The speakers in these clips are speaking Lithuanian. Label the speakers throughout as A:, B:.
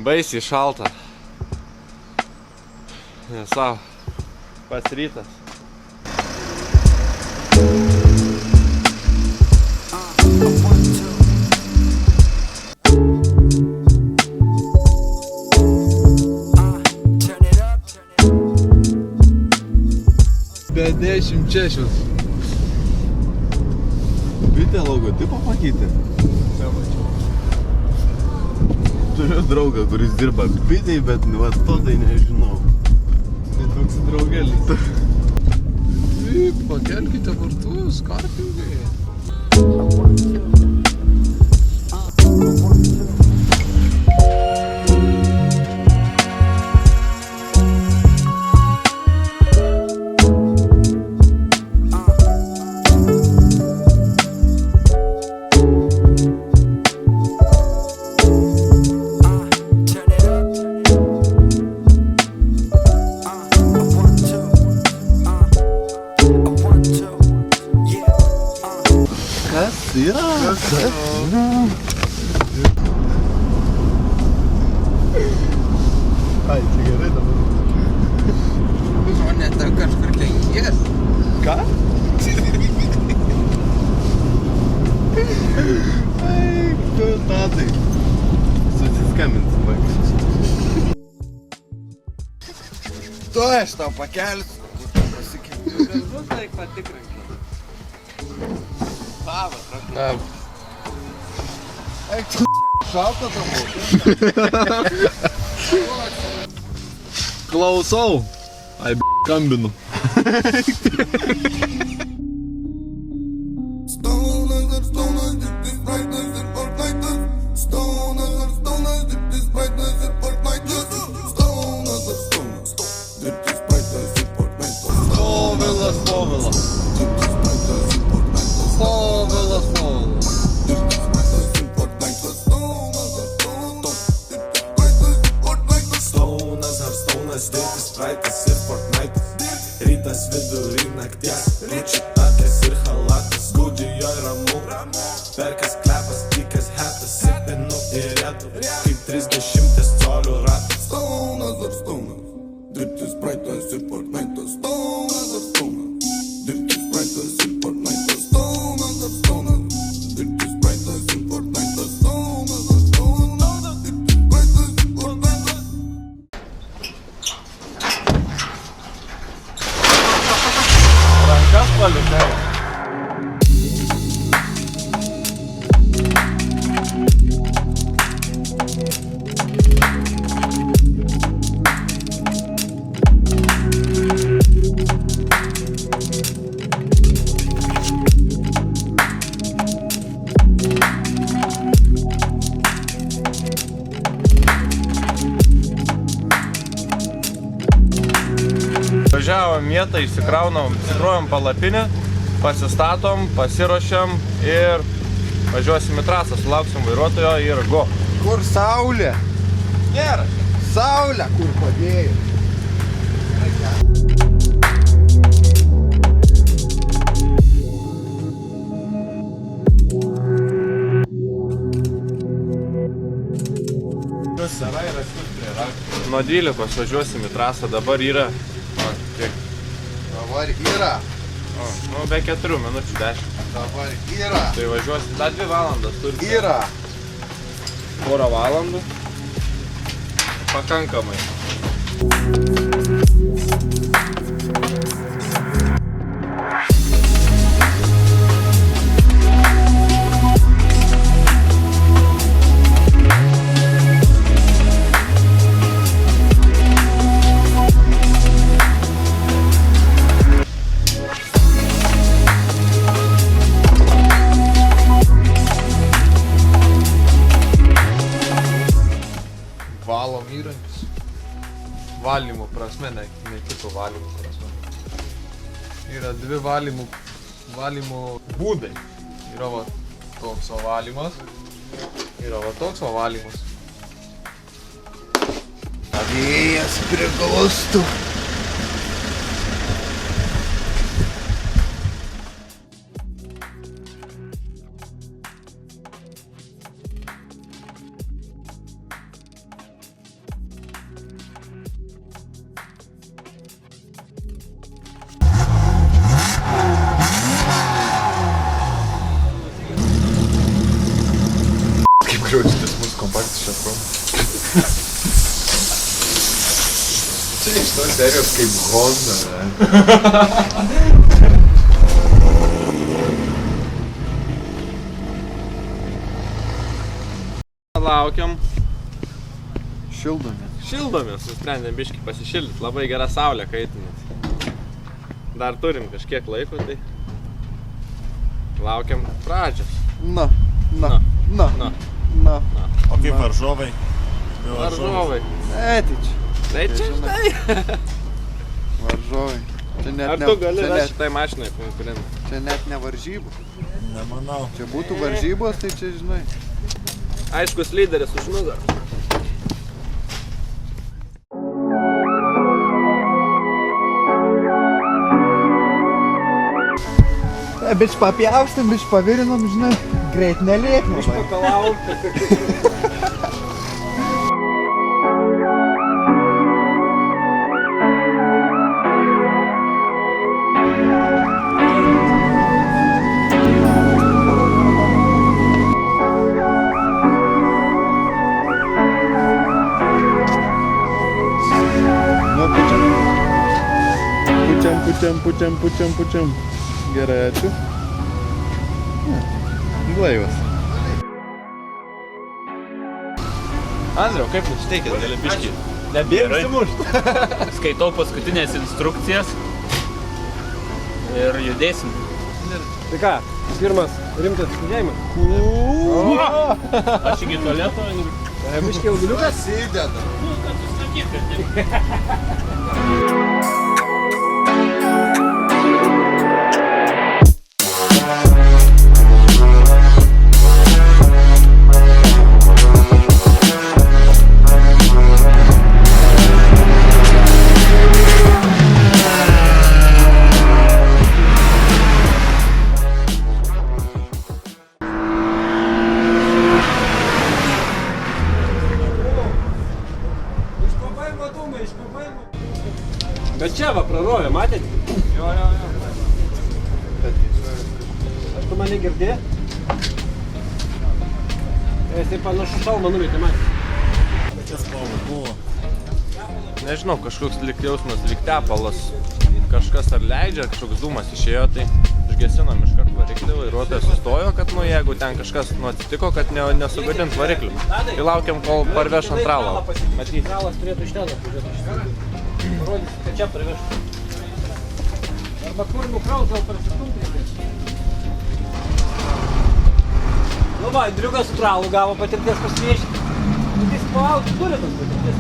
A: Baisiai šalta. Nesau. Pats rytas.
B: Be 10
A: Bitė logotipą pakeitė. Turiu draugą, kuris dirba bitėj, bet va to tai nežinau.
B: Tai toks draugelis. Pakelkite vartus, karpingai.
A: Ai, čia gerai dabar.
B: O ne, ten kažkur kenkies.
A: Ką? Ai, tu tatai. Susiskambinsim, vaikas.
B: Tu aš tau pakelsiu. Pasikėliu. Galbūt tai patikrinti. Labas, rakai. Eik, šalta tamo.
A: Klausau. Ai, kambinu.
C: Rytas vidury nakties, rūčių takės ir halatas, studijoje ramu, perkės klepas, tikės hetas, sipinu ir retu, kaip 30 colių ratas. Stonas ar stonas, dirbtis Spraitas ir Fortnite'as, stonas ar stonas, dirbtis Spraitas ir Fortnite'as, stonas ar stonas, dirbtis Spraitas ir Fortnite'as, stonas ar stonas, dirbtis Spraitas ir Fortnite'as.
A: Rankas palikai. Važiavom vietą, įsikraunam palapinę, pasistatom, pasiruošiam ir važiuosim į trasą, sulauksim vairuotojo ir go.
B: Kur saulė?
A: Nėra.
B: Saulė, kur padėjai?
A: Nuo 12 važiuosim į trasą, dabar yra. Kiek?
B: Dabar yra.
A: Nu, be 4 minučių 10.
B: Dabar yra.
A: Tai važiuosim, dar 2 valandas turime.
B: Yra.
A: Porą valandų. Pakankamai.
B: Valom įrankis. Valymo prasme, ne kito valymo prasme. Yra 2 valymo būdai. Yra va toks valymas. Yra va toks valymas. Vėjas priglostų.
A: Tos serijos kaip Honda, ne?
D: Laukiam.
A: Šildomės.
D: Šildomės, nusprendėm biškį pasišildyti. Labai gera saulė kaitinės. Dar turim kažkiek laiko, tai laukiam pradžios.
A: Na.
E: O kaip varžovai?
D: Varžovai.
A: Tai čia.
D: Tai čia žinai.
A: Varžovai. Čia net
D: Ar tu gali rašyti tai mašinai konkurentą?
A: Čia net ne varžybų.
E: Nemanau.
A: Čia būtų varžybos, tai čia žinai.
D: Aiškus lyderis už nugarą.
A: Bič papjaustim, bič pavirinom, žinai, greit nelėkime.
D: Iš pakalau.
A: Pučiam. Gerai, ačiū. Blaivas.
D: Andriau, kaip nusiteikęs, gali biškį?
F: Gerai. Skaitau paskutinės instrukcijas ir judėsim.
G: Tai ką, pirmas rimtas judėjimas?
F: Aš iki tualeto ir...
G: Biškį auguliukas?
A: Prasideda.
F: Nu, kad sustabdyt, kad ne...
G: Bet čia va prarovė, matėt?
D: Jo.
G: Ar tu mane girdė? Jis taip panašu šalmą numetė, matėt?
E: Čia spalva buvo.
D: Nežinau, kažkoks lyg jausmas, lyg tepalas. Kažkas ar leidžia, kažkoks dūmas išėjo, tai išgesinom iš karto variklį, vairuotojas sustojo, kad nu jeigu ten kažkas atsitiko, kad nesugadint variklių. Tai laukiam, kol parveš ant ralo. Matyt.
G: Ralas turėtų iš ten atvažiuoti. Parodys, kad čia parveš. Arba kur nukraus, gal prasistumti. Nu va, Andriukas su tralu gavo patirties pasiviešinti. Jis palaukti turi tas patirties.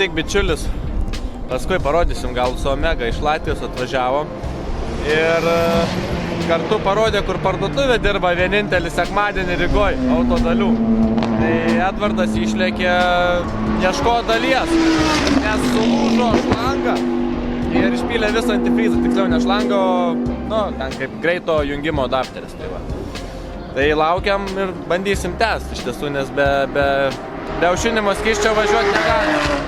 D: Tik bičiulis, paskui parodysim, gal su Omega iš Latvijos atvažiavo ir kartu parodė, kur parduotuvė dirba vienintelį sekmadienį Rygoj autodalių. Tai Edvardas išlėkė ieško dalies, nes sulūžo šlangą ir išpylė visą antifrizą, tiksliau ne šlangą, nu, ten kaip greito jungimo adapteris. Tai laukiam ir bandysim tęsti iš tiesų, nes be aušinimo skysčio važiuoti negalime.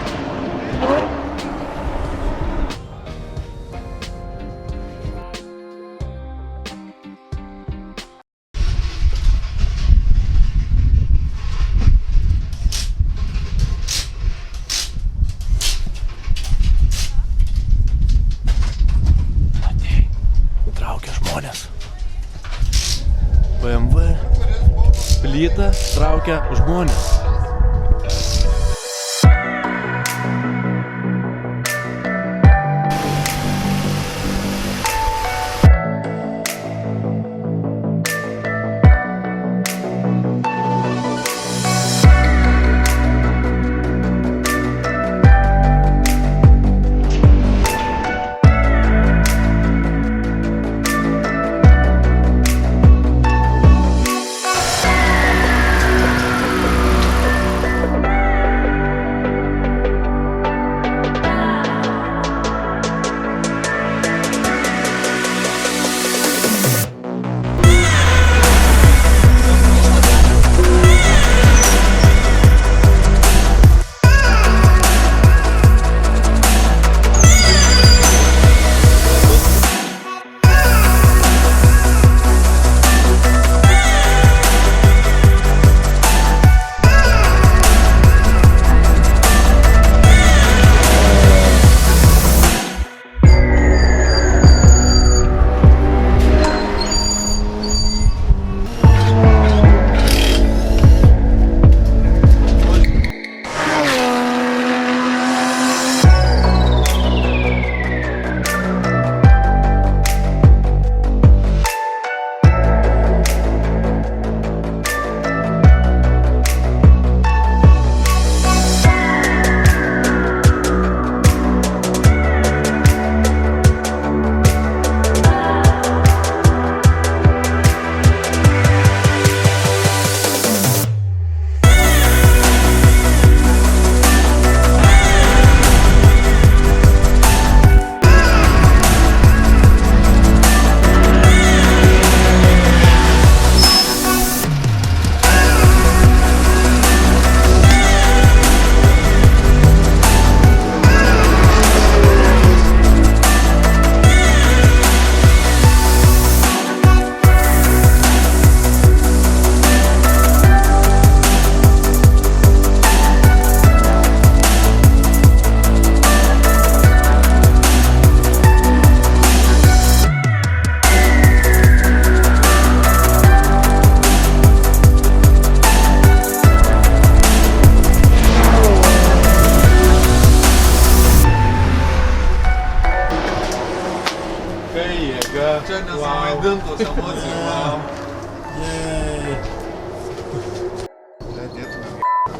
D: Traukia žmonės. BMW plyta traukia žmonės.
A: Vaidintos emocijos.
E: Jej.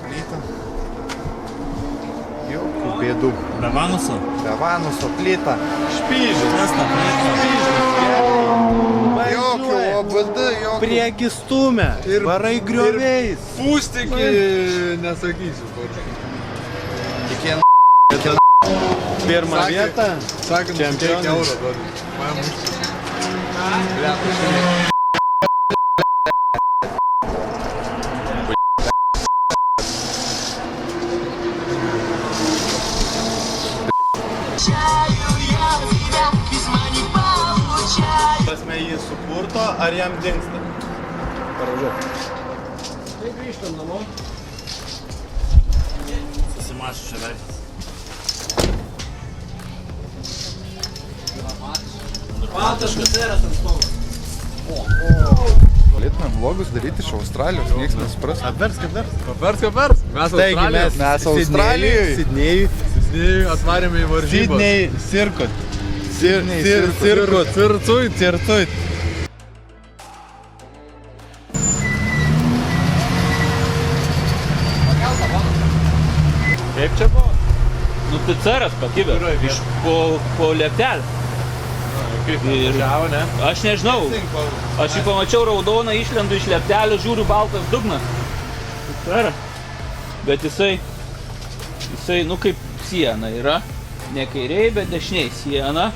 B: Plytą. Jokių bėdų.
E: Be vanuso?
B: Be vanuso plytą.
A: Špyžis.
E: Kas ta plyta?
B: Jokių OBD, jokių.
A: Prieki stumia. Ir varai grioviais. Pūstikį, nesakysiu.
B: Kiekvieną
A: Pirmą vietą.
B: sakant,
A: Čempionas.
B: eurą duodu.
A: Prasme jį supurto, ar jam dingsta?
G: Tai grįžtam namo.
E: Susimašiu čia veidas.
G: Baltaškas eras ant stovo.
B: Galėtume vlogus daryti iš Australijos, nieks nesupras.
A: Apversk.
D: Mes
A: Australijos.
B: Mes Australijoje.
A: Sidnėjui atvarėme į varžybas. Sidnėjui sirkot. Sirkot. Circuit.
D: Kaip čia buvo?
F: Nu, tai caras pakibė. Iš po lieptelį.
D: Kaip važiavo, ne?
F: Aš nežinau. Aš jį pamačiau raudoną, išlendu iš lieptelio, žiūriu baltas dugnas. Cara. Bet jisai, nu kaip siena yra. Ne kairiai, bet dešiniai siena.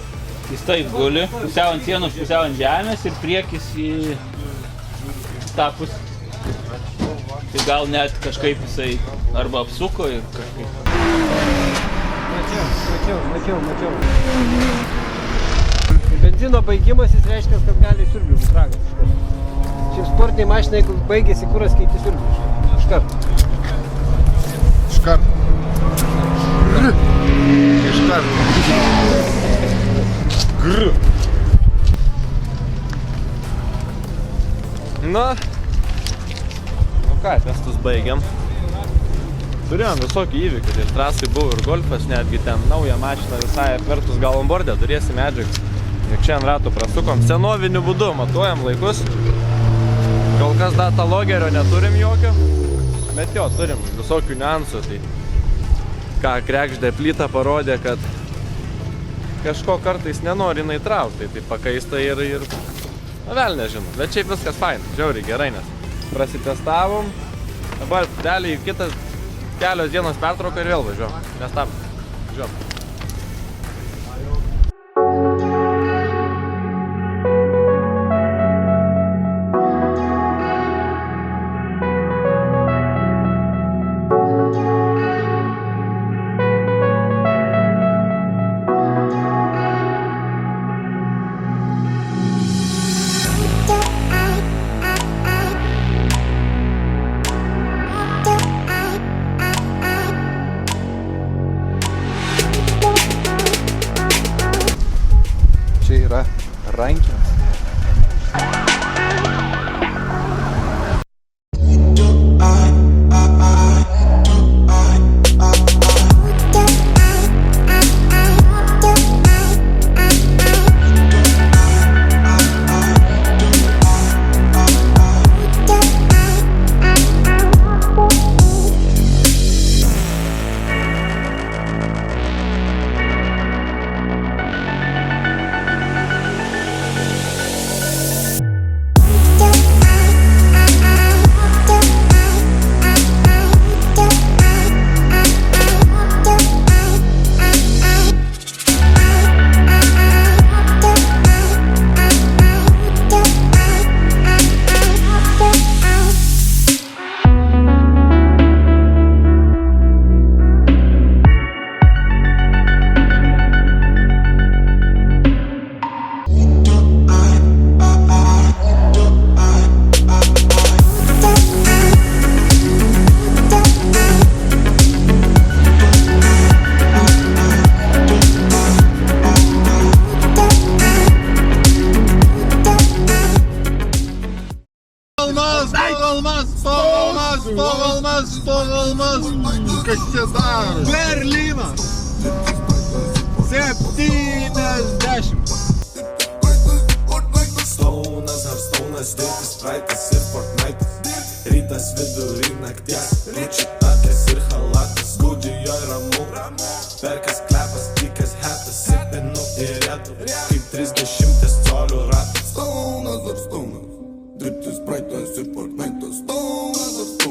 F: Jis taip guli, pusiau ant sienos, pusiau ant žemės ir priekis į tą pusę. Tai gal net kažkaip jisai arba apsuko ir kažkaip.
G: Mačiau. Benzino baigimas jis reiškia, kad gali siurblių būt ragas. Šiaip sportiniai mašinai, jeigu baigėsi kuras, keiti siurblių. Iškart.
D: Nu ką, testus baigiam. Turėjom visokių įvykių, ir trasai buvo ir golfas, netgi ten naują mašiną visai apvertus gal onboardė, turėsim medžiagą. Ir čia ant ratų prasukom, senoviniu būdu matuojam laikus. Kol kas data logerio neturim jokio, bet jo, turim visokių niuansų. Tai ką krekždė plyta parodė, kad kažko kartais nenori jinai traukti, tai pakaista ir na vėl nežinau, bet šiaip viskas fain, žiauriai gerai, nes prasitestavom, dabar dėliai kitas kelios dienos pertrauką ir vėl važiuom, nestabdom, važiuom.
B: Čia yra rankinas.
A: Pagalmas, kas čia daro? Berlynas 70.
C: Mes vidury nakties, rūči akės ir halatas, Studijoj ramu, perkas klepas, tikęs hetas, sipinu ir retu, kaip 30 colių ratas. Staunas ar staunas, dirbtis praeitas ir Fortnite'as, staunas ar staunas.